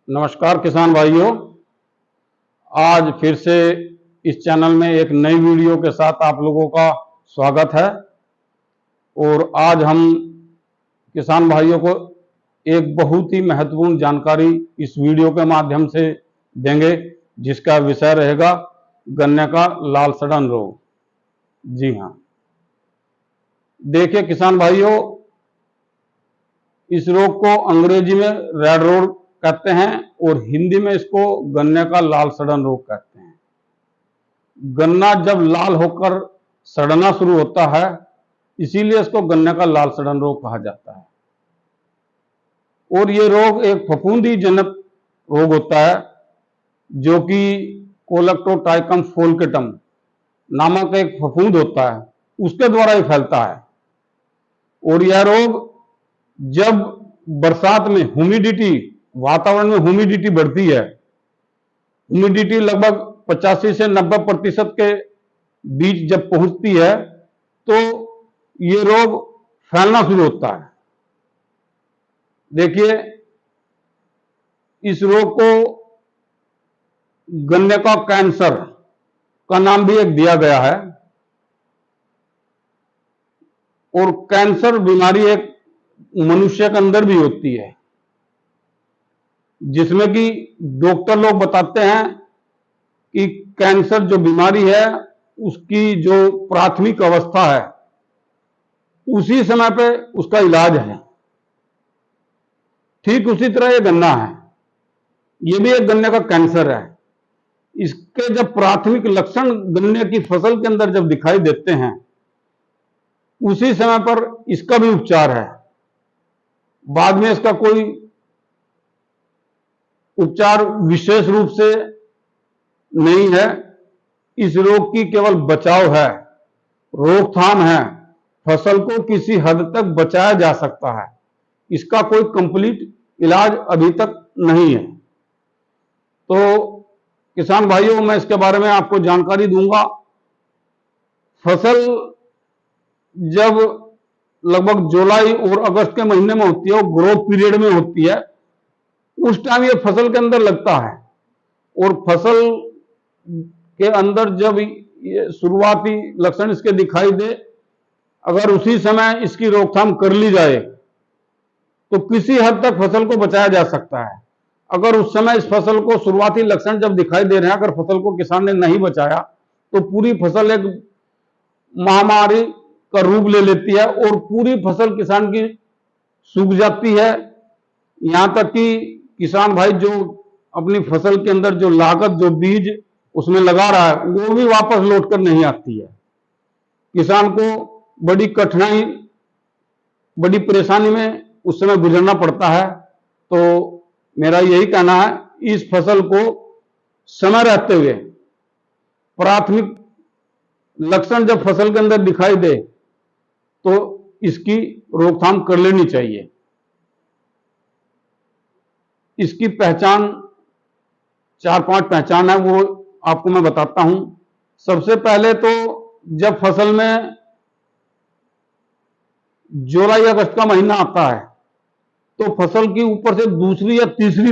नमस्कार किसान भाइयों। आज फिर से इस चैनल में एक नई वीडियो के साथ आप लोगों का स्वागत है। और आज हम किसान भाइयों को एक बहुत ही महत्वपूर्ण जानकारी इस वीडियो के माध्यम से देंगे, जिसका विषय रहेगा गन्ने का लाल सड़न रोग। जी हाँ, देखिए किसान भाइयों, इस रोग को अंग्रेजी में रेड रोग कहते हैं और हिंदी में इसको गन्ने का लाल सड़न रोग कहते हैं। गन्ना जब लाल होकर सड़ना शुरू होता है, इसीलिए इसको गन्ने का लाल सड़न रोग कहा जाता है। और ये रोग एक फफूंदी जनक रोग होता है, जो कि कोलेक्टोट्राइकम फोलकेटम नामक एक फफूंद होता है, उसके द्वारा ही फैलता है। और यह रोग जब बरसात में ह्यूमिडिटी, वातावरण में ह्यूमिडिटी बढ़ती है, ह्यूमिडिटी लगभग 85 से 90% के बीच जब पहुंचती है, तो ये रोग फैलना शुरू होता है। देखिए, इस रोग को गन्ने का कैंसर का नाम भी एक दिया गया है। और कैंसर बीमारी एक मनुष्य के अंदर भी होती है, जिसमें कि डॉक्टर लोग बताते हैं कि कैंसर जो बीमारी है, उसकी जो प्राथमिक अवस्था है, उसी समय पे उसका इलाज है। ठीक उसी तरह ये गन्ना है, ये भी एक गन्ने का कैंसर है। इसके जब प्राथमिक लक्षण गन्ने की फसल के अंदर जब दिखाई देते हैं, उसी समय पर इसका भी उपचार है। बाद में इसका कोई उपचार विशेष रूप से नहीं है। इस रोग की केवल बचाव है, रोकथाम है। फसल को किसी हद तक बचाया जा सकता है, इसका कोई कंप्लीट इलाज अभी तक नहीं है। तो किसान भाइयों, मैं इसके बारे में आपको जानकारी दूंगा। फसल जब लगभग जुलाई और अगस्त के महीने में होती है, वो ग्रोथ पीरियड में होती है, उस टाइम ये फसल के अंदर लगता है। और फसल के अंदर जब ये शुरुआती लक्षण इसके दिखाई दे, अगर उसी समय इसकी रोकथाम कर ली जाए, तो किसी हद तक फसल को बचाया जा सकता है। अगर उस समय इस फसल को शुरुआती लक्षण जब दिखाई दे रहे हैं, अगर फसल को किसान ने नहीं बचाया, तो पूरी फसल एक महामारी का रूप ले लेती है और पूरी फसल किसान की सूख जाती है। यहां तक कि किसान भाई जो अपनी फसल के अंदर जो लागत, जो बीज उसमें लगा रहा है, वो भी वापस लौट कर नहीं आती है। किसान को बड़ी कठिनाई, बड़ी परेशानी में उस समय गुजरना पड़ता है। तो मेरा यही कहना है, इस फसल को समय रहते हुए प्राथमिक लक्षण जब फसल के अंदर दिखाई दे, तो इसकी रोकथाम कर लेनी चाहिए। इसकी पहचान 4-5 पहचान है, वो आपको मैं बताता हूं। सबसे पहले तो जब फसल में जुलाई अगस्त का महीना आता है, तो फसल की ऊपर से दूसरी या तीसरी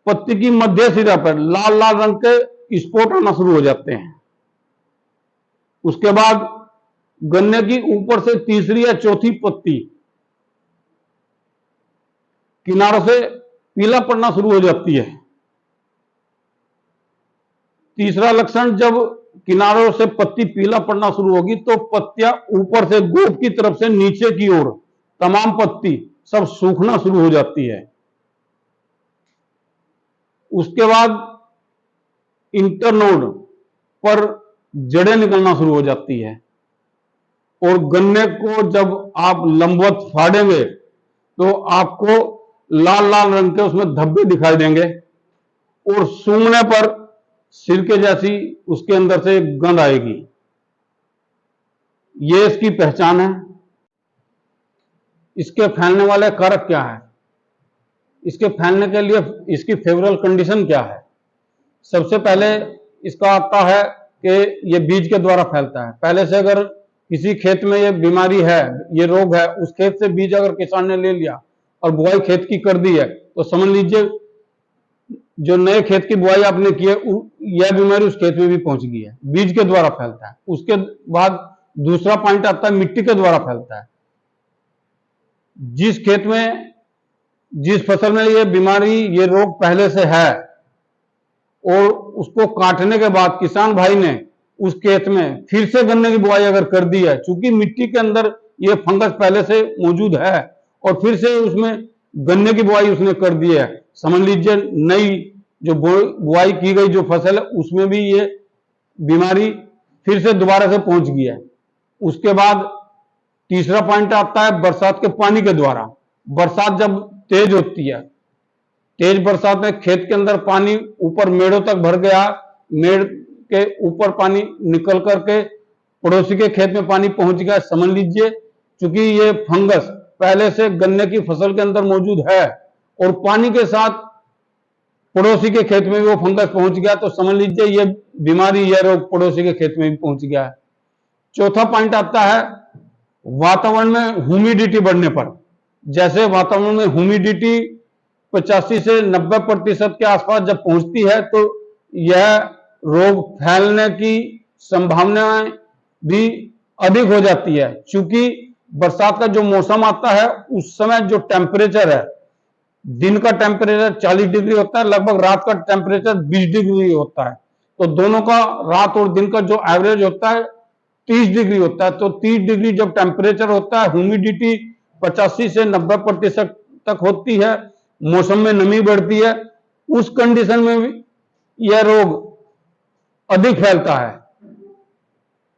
पत्ती की मध्य सिरा पर लाल लाल रंग के स्पॉट आना शुरू हो जाते हैं। उसके बाद गन्ने की ऊपर से तीसरी या चौथी पत्ती किनारों से पीला पड़ना शुरू हो जाती है। तीसरा लक्षण, जब किनारों से पत्ती पीला पड़ना शुरू होगी, तो पत्तियां ऊपर से गोप की तरफ से नीचे की ओर तमाम पत्ती सब सूखना शुरू हो जाती है। उसके बाद इंटरनोड पर जड़ें निकलना शुरू हो जाती है। और गन्ने को जब आप लंबवत फाड़ेंगे, तो आपको लाल लाल रंग के उसमें धब्बे दिखाई देंगे और सूंघने पर सिरके जैसी उसके अंदर से गंध आएगी। ये इसकी पहचान है। इसके फैलने वाले कारक क्या है? इसके फैलने के लिए इसकी फेवरेबल कंडीशन क्या है? सबसे पहले इसका आता है कि ये बीज के द्वारा फैलता है। पहले से अगर किसी खेत में ये बीमारी है, ये रोग है, उस खेत से बीज अगर किसान ने ले लिया और बुआई खेत की कर दी है, तो समझ लीजिए जो नए खेत की बुआई आपने की है यह बीमारी उस खेत में भी पहुंच गई है, बीज के द्वारा फैलता है। उसके बाद दूसरा पॉइंट आता है मिट्टी के द्वारा फैलता है। जिस खेत में, जिस फसल में ये बीमारी, ये रोग पहले से है और उसको काटने के बाद किसान भाई ने उस खेत में फिर से गन्ने की बुआई अगर कर दी है, चूंकि मिट्टी के अंदर ये फंगस पहले से मौजूद है और फिर से उसमें गन्ने की बुआई उसने कर दी है, समझ लीजिए नई जो बुआई की गई जो फसल है उसमें भी ये बीमारी फिर से दोबारा से पहुंच गई है। उसके बाद तीसरा पॉइंट आता है बरसात के पानी के द्वारा। बरसात जब तेज होती है, तेज बरसात में खेत के अंदर पानी ऊपर मेड़ों तक भर गया, मेड़ के ऊपर पानी निकल करके पड़ोसी के खेत में पानी पहुंच गया, समझ लीजिए क्योंकि ये फंगस पहले से गन्ने की फसल के अंदर मौजूद है और पानी के साथ पड़ोसी के खेत में भी वो फंगस पहुंच गया, तो समझ लीजिए ये बीमारी, यह रोग पड़ोसी के खेत में भी पहुंच गया है। चौथा पॉइंट आता है वातावरण में ह्यूमिडिटी बढ़ने पर। जैसे वातावरण में ह्यूमिडिटी 85 से 90% के आसपास जब पहुंचती है तो यह रोग फैलने की संभावनाएं भी अधिक हो जाती है। क्योंकि बरसात का जो मौसम आता है उस समय जो टेम्परेचर है, दिन का टेम्परेचर 40 डिग्री होता है, लगभग रात का टेम्परेचर 20 डिग्री होता है, तो दोनों का रात और दिन का जो एवरेज होता है 30 डिग्री होता है। तो 30 डिग्री जब टेम्परेचर होता है, ह्यूमिडिटी 85 से 90% तक होती है, मौसम में नमी बढ़ती है, उस कंडीशन में भी यह रोग अधिक फैलता है।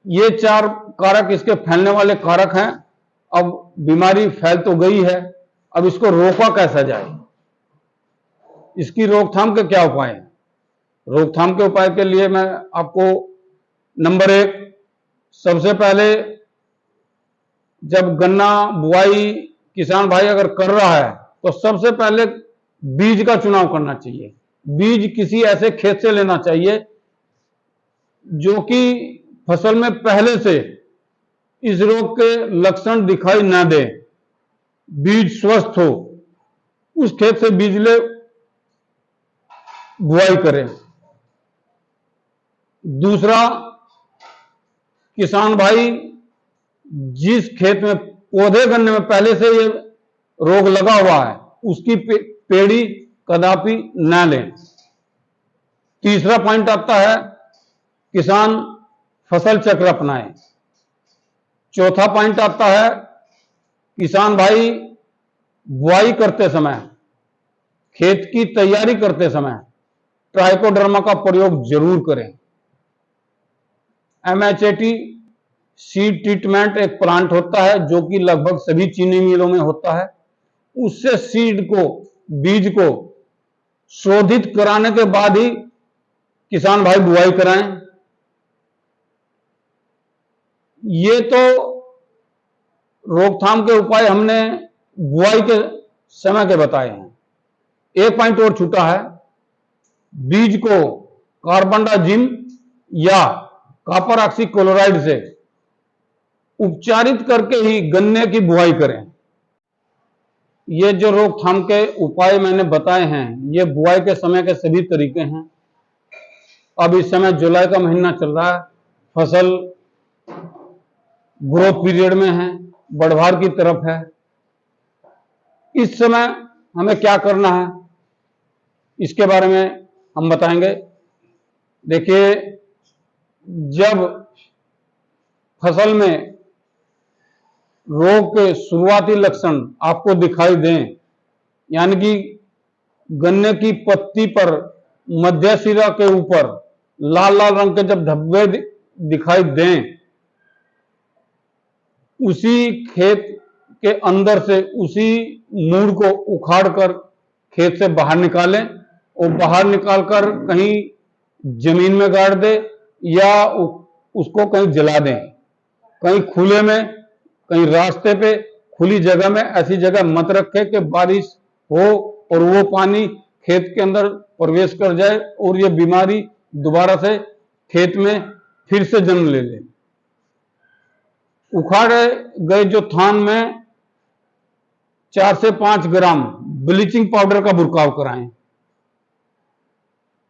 ये 4 कारक इसके फैलने वाले कारक हैं। अब बीमारी फैल तो गई है, अब इसको रोका कैसा जाए, इसकी रोकथाम के क्या उपाय हैं? रोकथाम के उपाय के लिए मैं आपको नंबर 1, सबसे पहले जब गन्ना बुआई किसान भाई अगर कर रहा है तो सबसे पहले बीज का चुनाव करना चाहिए। बीज किसी ऐसे खेत से लेना चाहिए जो कि फसल में पहले से इस रोग के लक्षण दिखाई न दे, बीज स्वस्थ हो, उस खेत से बीज ले बुआई करें। दूसरा, किसान भाई जिस खेत में पौधे गन्ने में पहले से ये रोग लगा हुआ है उसकी पेड़ी कदापि न लें। तीसरा पॉइंट आता है किसान फसल चक्र अपनाएं। चौथा पॉइंट आता है किसान भाई बुआई करते समय, खेत की तैयारी करते समय ट्राइकोडर्मा का प्रयोग जरूर करें। MHAT सीड ट्रीटमेंट एक प्लांट होता है जो कि लगभग सभी चीनी मिलों में होता है। उससे सीड को, बीज को शोधित कराने के बाद ही किसान भाई बुआई कराएं। ये तो रोकथाम के उपाय हमने बुआई के समय के बताए हैं। एक पॉइंट और छूटा है, बीज को कार्बनडाजिम या कॉपर ऑक्सीक्लोराइड से उपचारित करके ही गन्ने की बुआई करें। ये जो रोकथाम के उपाय मैंने बताए हैं ये बुआई के समय के सभी तरीके हैं। अब इस समय जुलाई का महीना चल रहा है, फसल ग्रोथ पीरियड में है, बढ़वार की तरफ है। इस समय हमें क्या करना है इसके बारे में हम बताएंगे। देखिए, जब फसल में रोग के शुरुआती लक्षण आपको दिखाई दें, यानी कि गन्ने की पत्ती पर मध्य सिरा के ऊपर लाल लाल रंग के जब धब्बे दिखाई दें, उसी खेत के अंदर से उसी मूड़ को उखाड़कर खेत से बाहर निकालें और बाहर निकालकर कहीं जमीन में गाड़ दे या उसको कहीं जला दें। कहीं खुले में, कहीं रास्ते पे, खुली जगह में, ऐसी जगह मत रखें कि बारिश हो और वो पानी खेत के अंदर प्रवेश कर जाए और ये बीमारी दोबारा से खेत में फिर से जन्म ले ले। उखाड़े गए जो थान में 4 से 5 ग्राम ब्लीचिंग पाउडर का बुरकाव कराएं।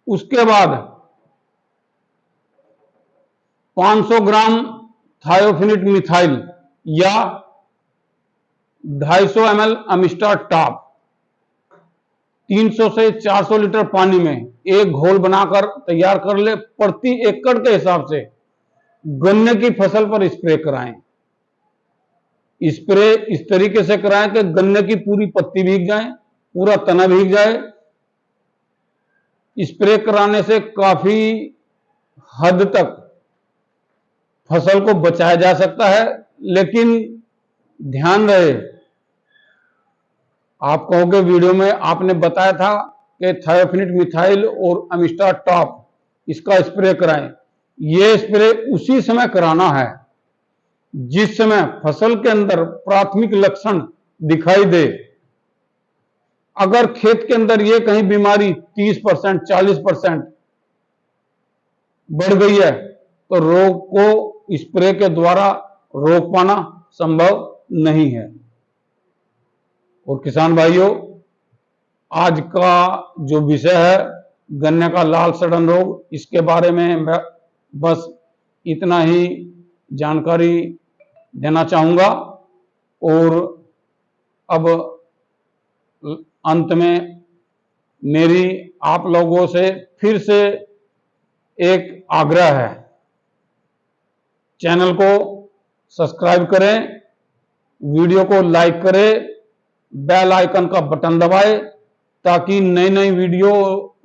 उसके बाद 500 ग्राम थायोफिनिट मिथाइल या 250 ml अमिस्टा टॉप 300 से 400 लीटर पानी में एक घोल बनाकर तैयार कर ले। प्रति एकड़ के हिसाब से गन्ने की फसल पर स्प्रे कराएं। स्प्रे इस तरीके से कराएं कि गन्ने की पूरी पत्ती भीग जाए, पूरा तना भीग जाए। स्प्रे कराने से काफी हद तक फसल को बचाया जा सकता है, लेकिन ध्यान रहे, आप कहोगे वीडियो में आपने बताया था कि थायोफिनिट मिथाइल और अमिस्टा टॉप इसका स्प्रे कराएं। यह स्प्रे उसी समय कराना है जिस समय फसल के अंदर प्राथमिक लक्षण दिखाई दे। अगर खेत के अंदर ये कहीं बीमारी 30% 40% बढ़ गई है तो रोग को स्प्रे के द्वारा रोक पाना संभव नहीं है। और किसान भाइयों, आज का जो विषय है गन्ने का लाल सड़न रोग, इसके बारे में मैं बस इतना ही जानकारी देना चाहूंगा। और अब अंत में मेरी आप लोगों से फिर से एक आग्रह है, चैनल को सब्सक्राइब करें, वीडियो को लाइक करें, बेल आइकन का बटन दबाएं ताकि नई नई वीडियो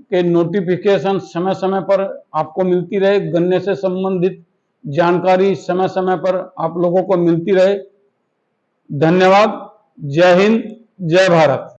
के नोटिफिकेशन समय समय पर आपको मिलती रहे, गन्ने से संबंधित जानकारी समय समय पर आप लोगों को मिलती रहे। धन्यवाद। जय हिंद, जय भारत।